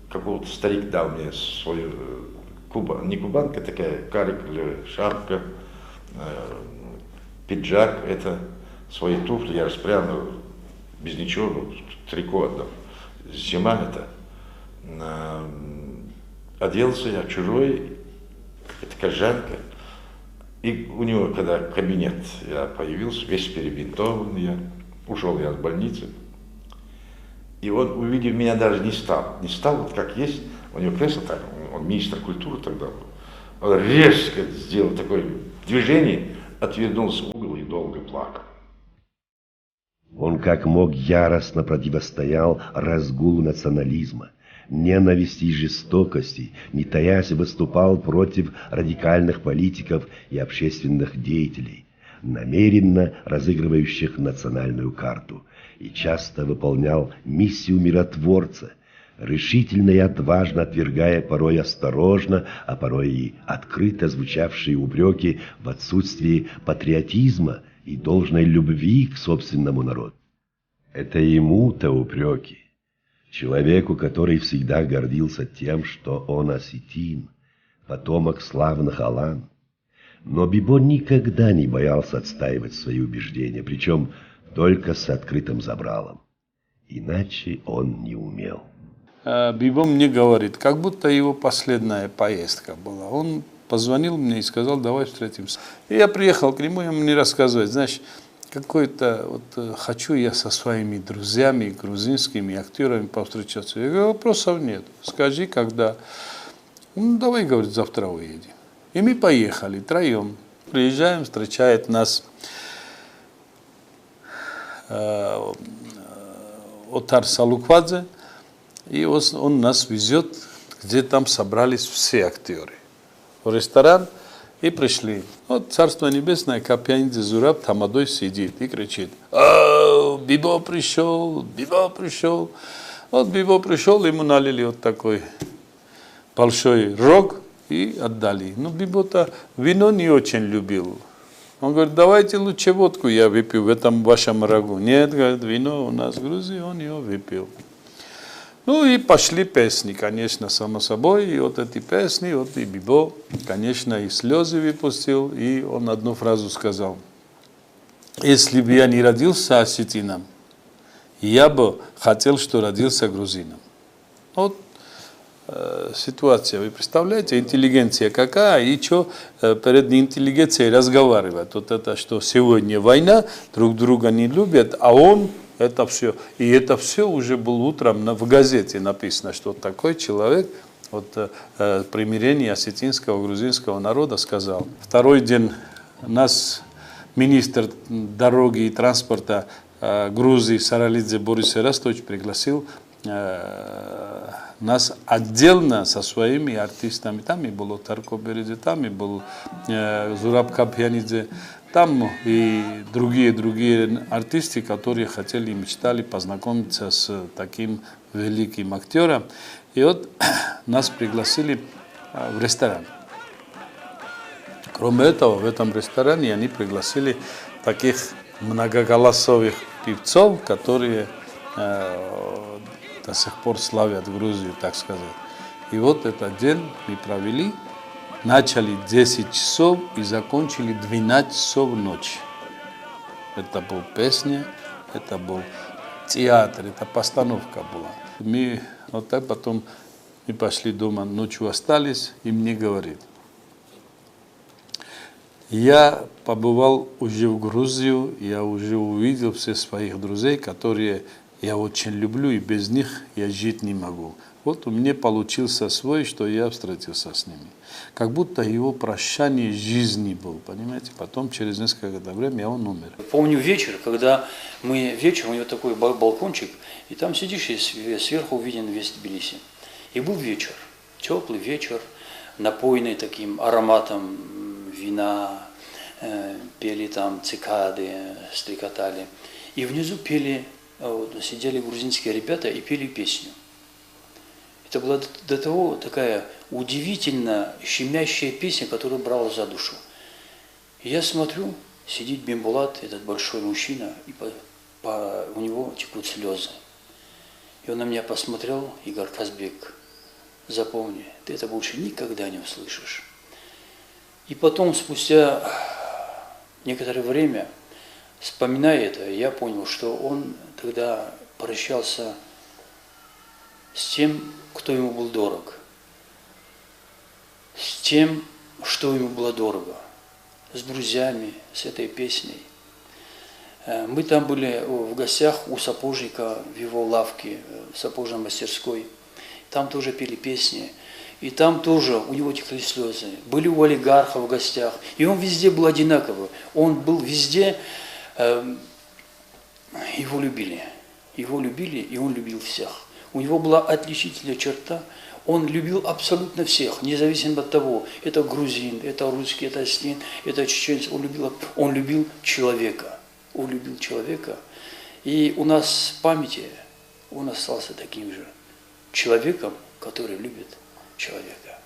какого-то старик дал мне свою не кубанка такая, карик или шапка, пиджак, это свои туфли, я же прямо без ничего, трико отдал. Зима это. Оделся я чужой, это кожанка. И у него, когда кабинет я появился, весь перебинтован, ушел я с больницы. И он, увидев меня, даже не стал вот как есть, у него кресло так, он министр культуры тогда был. Он резко сделал такое движение, отвернулся в угол и долго плакал. Он как мог яростно противостоял разгулу национализма, ненависти и жестокости, не таясь выступал против радикальных политиков и общественных деятелей, намеренно разыгрывающих национальную карту, и часто выполнял миссию миротворца, решительно и отважно отвергая порой осторожно, а порой и открыто звучавшие упреки в отсутствии патриотизма и должной любви к собственному народу. Это ему-то упреки, человеку, который всегда гордился тем, что он осетин, потомок славных алан. Но Бибо никогда не боялся отстаивать свои убеждения, причем только с открытым забралом. Иначе он не умел. Бибо мне говорит, как будто его последняя поездка была. Он позвонил мне и сказал, давай встретимся. И я приехал к нему, и он мне рассказывает, знаешь, какой-то, вот хочу я со своими друзьями, грузинскими актерами повстречаться. Я говорю, вопросов нет, скажи, когда. Ну, давай, говорит, завтра уедем. И мы поехали троем. Приезжаем, встречает нас Отар Салуквадзе, и он нас везет, где там собрались все актеры. В ресторан и пришли. Вот Царство Небесное, Капьянидзе Зураб тамадой сидит и кричит: Бибо пришел, Бибо пришел. Вот Бибо пришел, ему налили вот такой большой рог и отдали. Но Бибо-то вино не очень любил. Он говорит, давайте лучше водку я выпью в этом вашем рогу. Нет, говорит, вино у нас в Грузии, он ее выпил. Ну и пошли песни, конечно, само собой. И вот эти песни, вот и Бибо, конечно, и слезы выпустил, и он одну фразу сказал. Если бы я не родился осетином, я бы хотел, что родился грузином. Вот ситуация, вы представляете, интеллигенция какая, и что перед интеллигенцией разговаривать. Вот это, что сегодня война, друг друга не любят, а он это все. И это все уже было утром в газете написано, что такой человек, вот примирение осетинского, грузинского народа сказал. Второй день нас министр дороги и транспорта Грузии Саралидзе Борис Эрастович пригласил нас отдельно со своими артистами. Там и был Тарко Беридзе, там и был Зураб Капьянидзе, там и другие артисты, которые хотели и мечтали познакомиться с таким великим актером. И вот нас пригласили в ресторан. Кроме этого, в этом ресторане они пригласили таких многоголосовых певцов, которые до сих пор славят Грузию, так сказать. И вот этот день мы провели, начали 10 часов и закончили 12 часов ночи. Это был песня, это был театр, это постановка была. Мы вот так потом мы пошли дома, ночью остались, и мне говорит, я побывал уже в Грузию, я уже увидел всех своих друзей, которые я очень люблю, и без них я жить не могу. Вот у меня получился свой, что я встретился с ними. Как будто его прощание жизни был, понимаете? Потом, через несколько времени, он умер. Помню вечер, когда мы вечером, у него такой балкончик, и там сидишь, и сверху виден весь Тбилиси. И был вечер, теплый вечер, напоенный таким ароматом вина, пели там цикады, стрекотали. И внизу пели, сидели грузинские ребята и пели песню. Это была до того такая удивительно щемящая песня, которая брала за душу. И я смотрю, сидит Бимбулат, этот большой мужчина, и у него текут слезы. И он на меня посмотрел и говорит, Казбек, запомни, ты это больше никогда не услышишь. И потом, спустя некоторое время, вспоминая это, я понял, что он тогда прощался с тем, кто ему был дорог, с тем, что ему было дорого, с друзьями, с этой песней. Мы там были в гостях у сапожника в его лавке, в сапожной мастерской. Там тоже пели песни. И там тоже у него текли слезы. Были у олигарха в гостях. И он везде был одинаковый. Он был везде, его любили. Его любили, и он любил всех. У него была отличительная черта. Он любил абсолютно всех, независимо от того, это грузин, это русский, это осетин, это чеченец. Он любил человека. Он любил человека. И у нас в памяти он остался таким же человеком, который любит человека.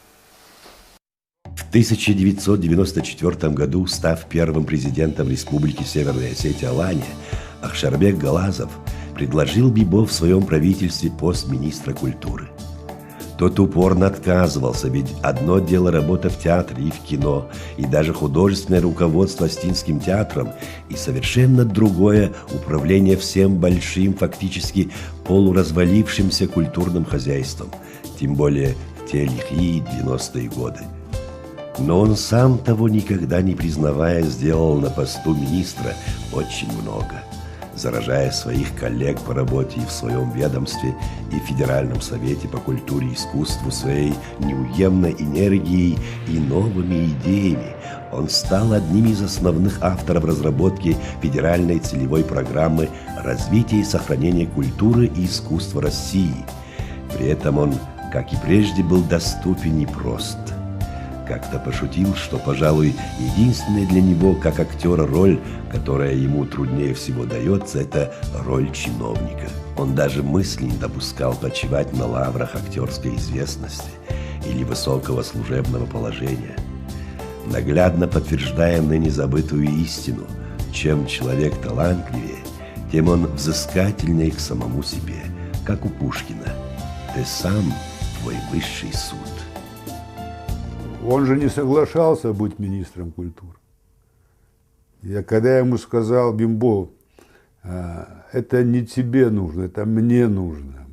В 1994 году, став первым президентом Республики Северная Осетия Алания, Ахшарбек Галазов предложил Бибо в своем правительстве пост министра культуры. Тот упорно отказывался, ведь одно дело работа в театре и в кино, и даже художественное руководство Остинским театром, и совершенно другое управление всем большим, фактически полуразвалившимся культурным хозяйством, тем более в те лихие 90-е годы. Но он сам, того никогда не признавая, сделал на посту министра очень много, заражая своих коллег по работе и в своем ведомстве, и в Федеральном совете по культуре и искусству своей неуемной энергией и новыми идеями. Он стал одним из основных авторов разработки федеральной целевой программы развития и сохранения культуры и искусства России. При этом он, как и прежде, был доступен и прост. Как-то пошутил, что, пожалуй, единственная для него, как актера, роль, которая ему труднее всего дается, это роль чиновника. Он даже мысли не допускал почивать на лаврах актерской известности или высокого служебного положения. Наглядно подтверждая ныне забытую истину, чем человек талантливее, тем он взыскательнее к самому себе, как у Пушкина. ты сам твой высший суд. Он же не соглашался быть министром культуры. Когда я ему сказал: Бимбо, это не тебе нужно, это мне нужно.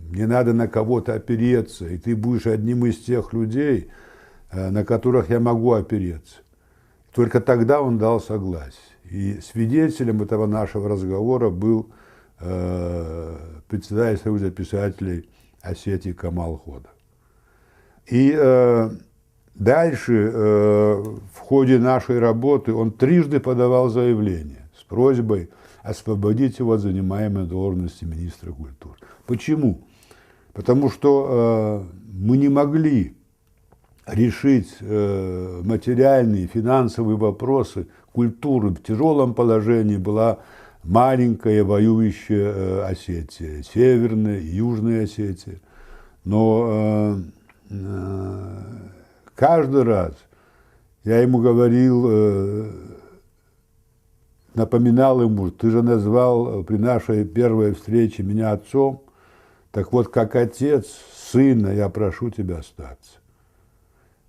Мне надо на кого-то опереться, и ты будешь одним из тех людей, на которых я могу опереться. Только тогда он дал согласие. И свидетелем этого нашего разговора был председатель Союза писателей Осетии Камал Ходов. И дальше в ходе нашей работы он трижды подавал заявление с просьбой освободить его от занимаемой должности министра культуры. Почему? Потому что мы не могли решить материальные, финансовые вопросы культуры. В тяжелом положении была маленькая воюющая Осетия, Северная и Южная Осетия. Но каждый раз я ему говорил, напоминал ему: ты же назвал при нашей первой встрече меня отцом, так вот, как отец сына, я прошу тебя остаться.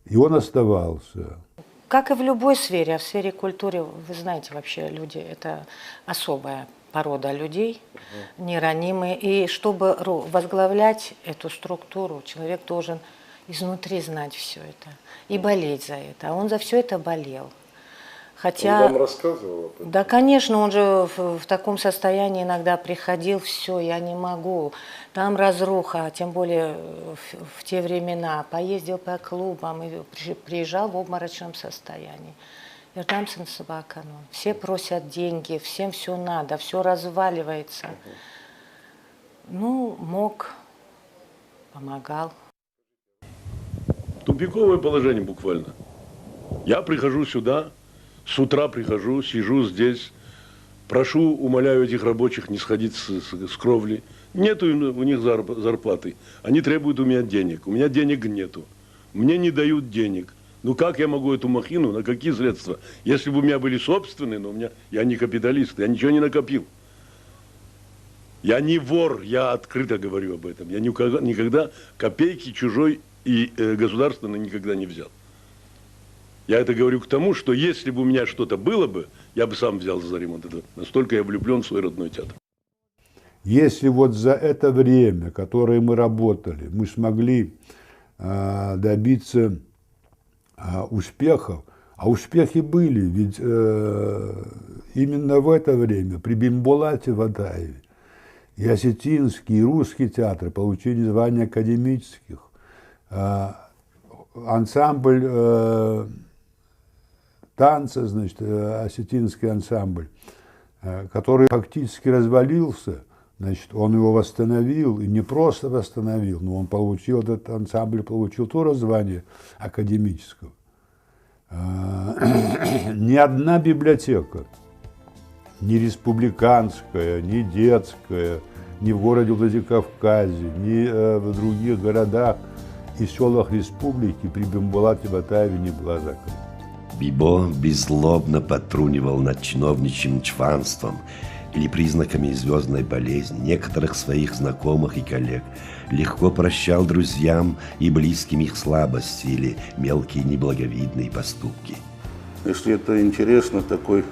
И он оставался. Как и в любой сфере, а в сфере культуры, вы знаете, вообще люди – это особая порода людей, неранимые. И чтобы возглавлять эту структуру, человек должен изнутри знать все это и болеть за это. А он за все это болел. Хотя, он вам рассказывал об этом? Да, конечно, он же в таком состоянии иногда приходил: все, я не могу, там разруха, тем более в те времена. Поездил по клубам и приезжал в обморочном состоянии. Вернемся на собакану. Все просят деньги, всем все надо, все разваливается. Ну, мог, помогал. Тупиковое положение буквально. Я прихожу сюда, с утра прихожу, сижу здесь, прошу, умоляю этих рабочих не сходить с кровли. Нету у них зарплаты. Они требуют у меня денег. У меня денег нету. Мне не дают денег. Ну как я могу эту махину, на какие средства? Если бы у меня были собственные, но я не капиталист, я ничего не накопил. Я не вор, я открыто говорю об этом. Я никогда копейки чужой и государственной никогда не взял. Я это говорю к тому, что если бы у меня что-то было бы, я бы сам взял за ремонт. Настолько я влюблен в свой родной театр. Если вот за это время, которое мы работали, мы смогли добиться успехов, а успехи были, ведь именно в это время при Бимбулате Ватаеве и осетинский, и русский театры получили звания академических. Ансамбль танца, значит, осетинский ансамбль, который фактически развалился, значит, он его восстановил, и не просто восстановил, но он получил, этот ансамбль получил тоже звание академического. Ни одна библиотека, ни республиканская, ни детская, ни в городе Владикавказе, ни в других городах и селах республики при Бимбулате Ватаеве не была закрыта. Бибо беззлобно потрунивал над чиновничьим чванством или признаками звездной болезни некоторых своих знакомых и коллег, легко прощал друзьям и близким их слабости или мелкие неблаговидные поступки. Если это интересно, такой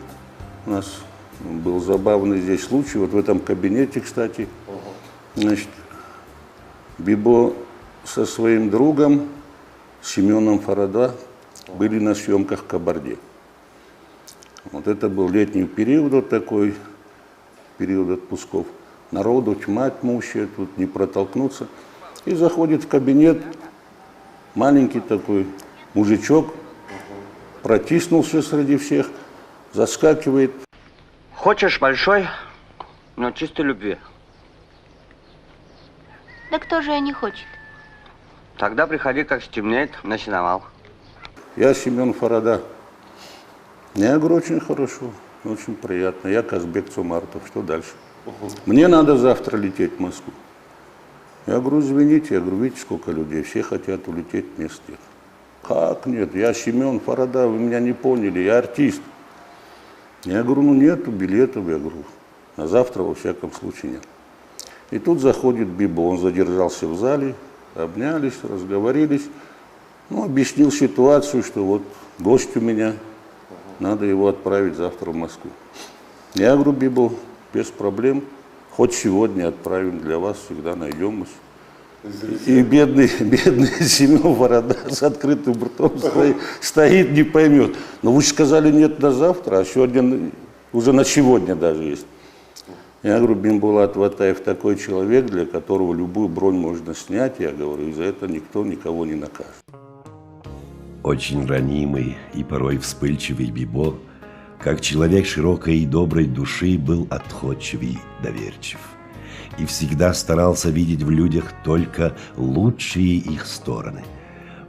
у нас был забавный здесь случай, вот в этом кабинете, кстати, значит, Бибо со своим другом Семеном Фарада были на съемках в Кабарде. Вот это был летний период, вот такой период отпусков. Народу тьма тьмущая, тут не протолкнуться. И заходит в кабинет маленький такой мужичок, протиснулся среди всех, заскакивает. Хочешь большой, но чистой любви? Да кто же не хочет? Тогда приходи, как стемнеет, на сеновал. Я Семен Фарада. Я говорю, очень хорошо, очень приятно. Я Казбек Цумартов. Что дальше? Мне надо завтра лететь в Москву. Я говорю, извините, я говорю, видите, сколько людей, все хотят улететь вместе. Как нет? Я Семен Фарада, вы меня не поняли, я артист. Я говорю, ну нету билетов, я говорю, на завтра во всяком случае нет. И тут заходит Бибо, он задержался в зале, обнялись, разговорились, ну, объяснил ситуацию, что вот гость у меня, надо его отправить завтра в Москву. Я говорю, Бибо, без проблем, хоть сегодня отправим для вас, всегда найдем. И бедный Семен Борода с открытым ртом стоит, не поймет. Но вы же сказали нет на завтра, а сегодня, уже на сегодня даже есть. Я говорю, Бимбулат Ватаев такой человек, для которого любую бронь можно снять, я говорю, и за это никто никого не накажет. Очень ранимый и порой вспыльчивый Бибо, как человек широкой и доброй души, был отходчив и доверчив. И всегда старался видеть в людях только лучшие их стороны.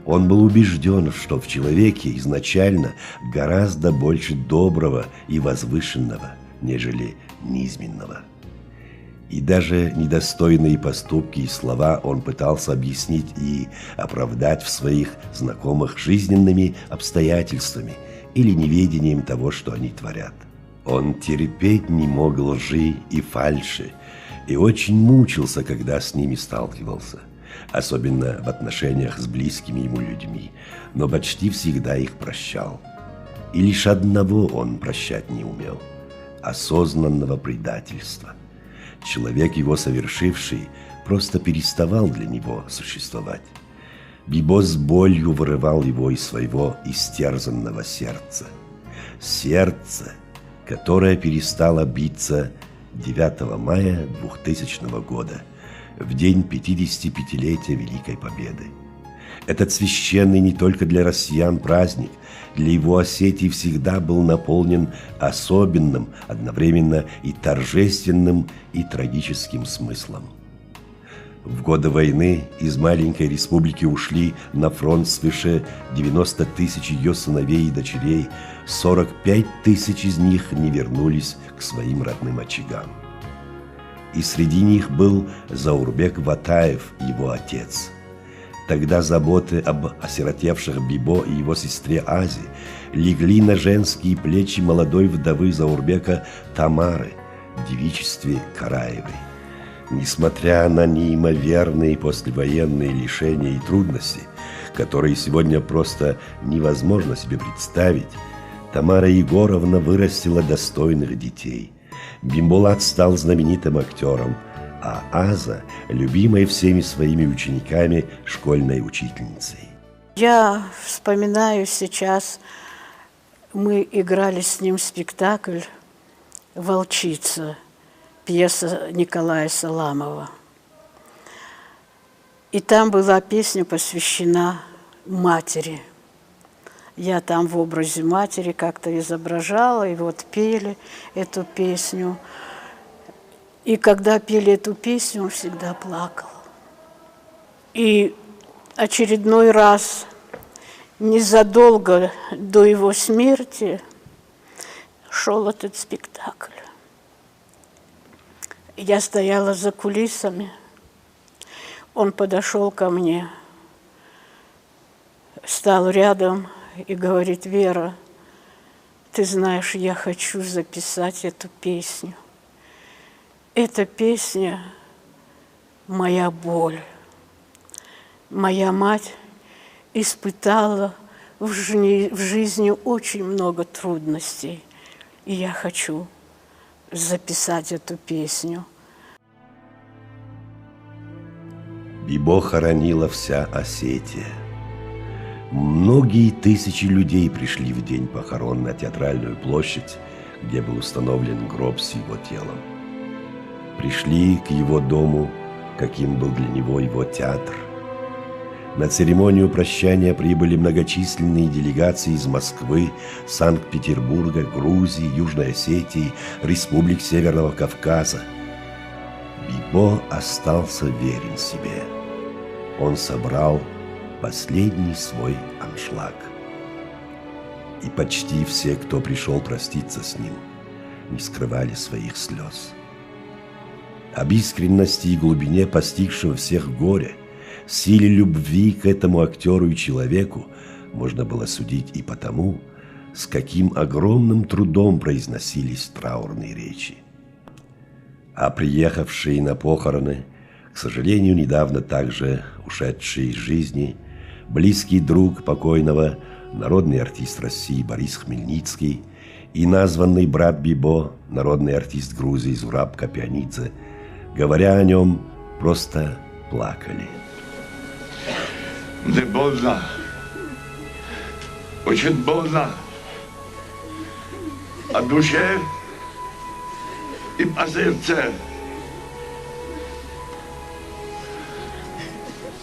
Он был убежден, что в человеке изначально гораздо больше доброго и возвышенного, нежели низменного. И даже недостойные поступки и слова он пытался объяснить и оправдать в своих знакомых жизненными обстоятельствами или неведением того, что они творят. Он терпеть не мог лжи и фальши, и очень мучился, когда с ними сталкивался, особенно в отношениях с близкими ему людьми, но почти всегда их прощал. И лишь одного он прощать не умел – осознанного предательства. Человек, его совершивший, просто переставал для него существовать. Бибо с болью вырывал его из своего истерзанного сердца. Сердце, которое перестало биться 9 мая 2000 года, в день 55-летия Великой Победы. Этот священный не только для россиян праздник, для его Осетии всегда был наполнен особенным, одновременно и торжественным, и трагическим смыслом. В годы войны из маленькой республики ушли на фронт свыше 90 тысяч ее сыновей и дочерей, 45 тысяч из них не вернулись к своим родным очагам. И среди них был Заурбек Ватаев, его отец. Тогда заботы об осиротевших Бибо и его сестре Азе легли на женские плечи молодой вдовы Заурбека Тамары в девичестве Караевой. Несмотря на неимоверные послевоенные лишения и трудности, которые сегодня просто невозможно себе представить, Тамара Егоровна вырастила достойных детей. Бимбулат стал знаменитым актером, а Аза – любимой всеми своими учениками школьной учительницей. Я вспоминаю сейчас, мы играли с ним спектакль «Волчица», пьеса Николая Саламова. И там была песня, посвящена матери. Я там в образе матери как-то изображала, и вот пели эту песню. И когда пели эту песню, он всегда плакал. И очередной раз, незадолго до его смерти, шел этот спектакль. Я стояла за кулисами, он подошел ко мне, стал рядом и говорит: Вера, ты знаешь, я хочу записать эту песню. Эта песня – моя боль. Моя мать испытала в жизни очень много трудностей, и я хочу записать эту песню. Бибо хоронила вся Осетия. Многие тысячи людей пришли в день похорон на Театральную площадь, где был установлен гроб с его телом. Пришли к его дому, каким был для него его театр. На церемонию прощания прибыли многочисленные делегации из Москвы, Санкт-Петербурга, Грузии, Южной Осетии, республик Северного Кавказа. Бибо остался верен себе. Он собрал последний свой аншлаг. И почти все, кто пришел проститься с ним, не скрывали своих слез. Об искренности и глубине постигшего всех горя, силе любви к этому актеру и человеку можно было судить и потому, с каким огромным трудом произносились траурные речи. А приехавший на похороны, к сожалению, недавно также ушедший из жизни, близкий друг покойного, народный артист России Борис Хмельницкий и названный брат Бибо, народный артист Грузии Зураб Капианидзе, говоря о нем, просто плакали. Мне больно. Очень больно. О душе и по сердце.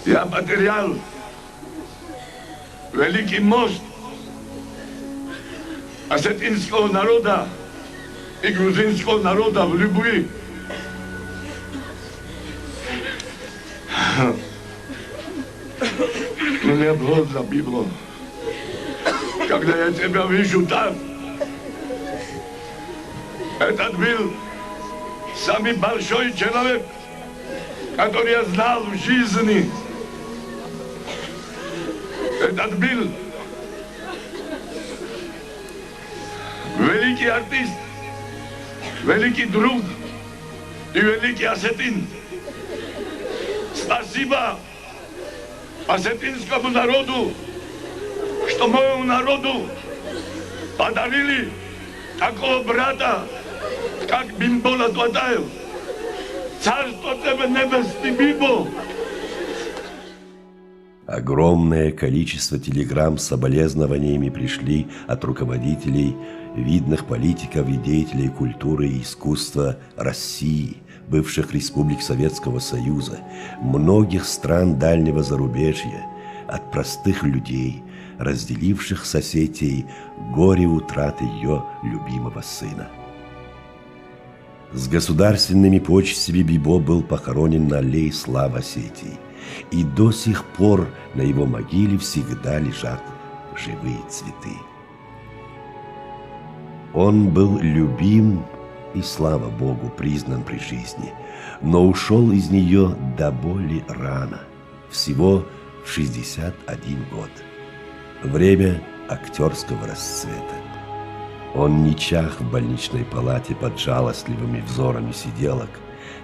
Я потерял великий мост осетинского народа и грузинского народа в любви. Мне больно, Библо. Когда я тебя вижу там, этот был самый большой человек, который я знал в жизни. Этот был великий артист, великий друг и великий осетин. Спасибо осетинскому народу, что моему народу подарили такого брата, как Бимбола Туатаев. Царство тебе небесный, Бибо! Огромное количество телеграмм с соболезнованиями пришли от руководителей, видных политиков и деятелей культуры и искусства России, бывших республик Советского Союза, многих стран дальнего зарубежья, от простых людей, разделивших с Осетией горе утраты ее любимого сына. С государственными почестями Бибо был похоронен на аллее славы Осетии, и до сих пор на его могиле всегда лежат живые цветы. Он был любим и, слава Богу, признан при жизни, но ушел из нее до боли рано, всего в 61 год. Время актерского расцвета. Он не чах в больничной палате под жалостливыми взорами сиделок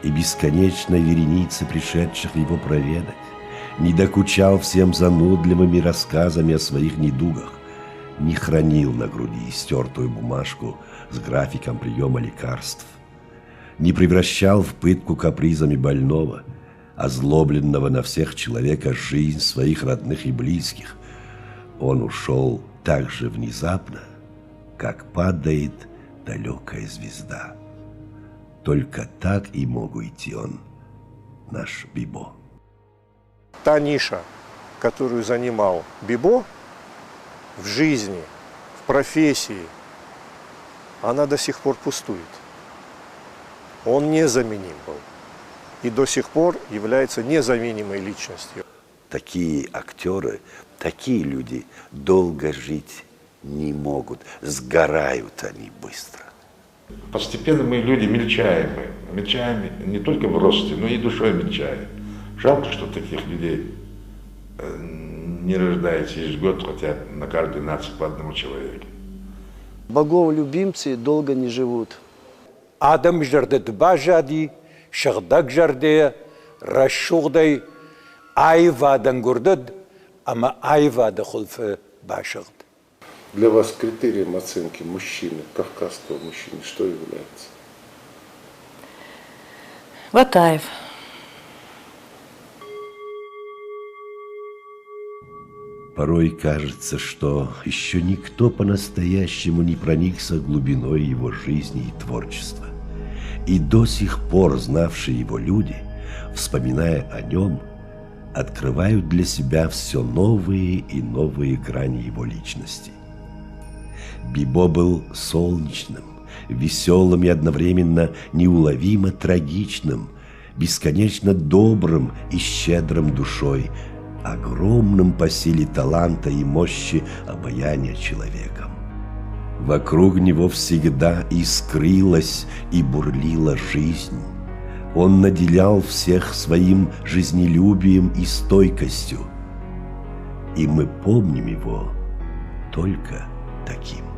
и бесконечной вереницы пришедших его проведать, не докучал всем занудливыми рассказами о своих недугах, не хранил на груди истертую бумажку с графиком приема лекарств, не превращал в пытку капризами больного, озлобленного на всех человека жизнь своих родных и близких. Он ушел так же внезапно, как падает далекая звезда. Только так и мог уйти он, наш Бибо. Та ниша, которую занимал Бибо в жизни, в профессии, она до сих пор пустует. Он незаменим был и до сих пор является незаменимой личностью. Такие актеры, такие люди долго жить не могут, сгорают они быстро. Постепенно мы, люди, мельчаем не только в росте, но и душой мельчаем. Жалко, что таких людей не рождается ежегодно год, хотя на каждую нацию по одному человеку. Боголюбимцы долго не живут. Адам жардет бажади, шагдак жарде, расшугдай, айва дангурдад, ама айва дахулфе башагд. Для вас критерием оценки мужчины, кавказского мужчины, что является? Ватаев. Порой кажется, что еще никто по-настоящему не проникся глубиной его жизни и творчества. И до сих пор знавшие его люди, вспоминая о нем, открывают для себя все новые и новые грани его личности. Бибо был солнечным, веселым и одновременно неуловимо трагичным, бесконечно добрым и щедрым душой, огромным по силе таланта и мощи обаяния человеком. Вокруг него всегда искрилась и бурлила жизнь. Он наделял всех своим жизнелюбием и стойкостью. И мы помним его только таким.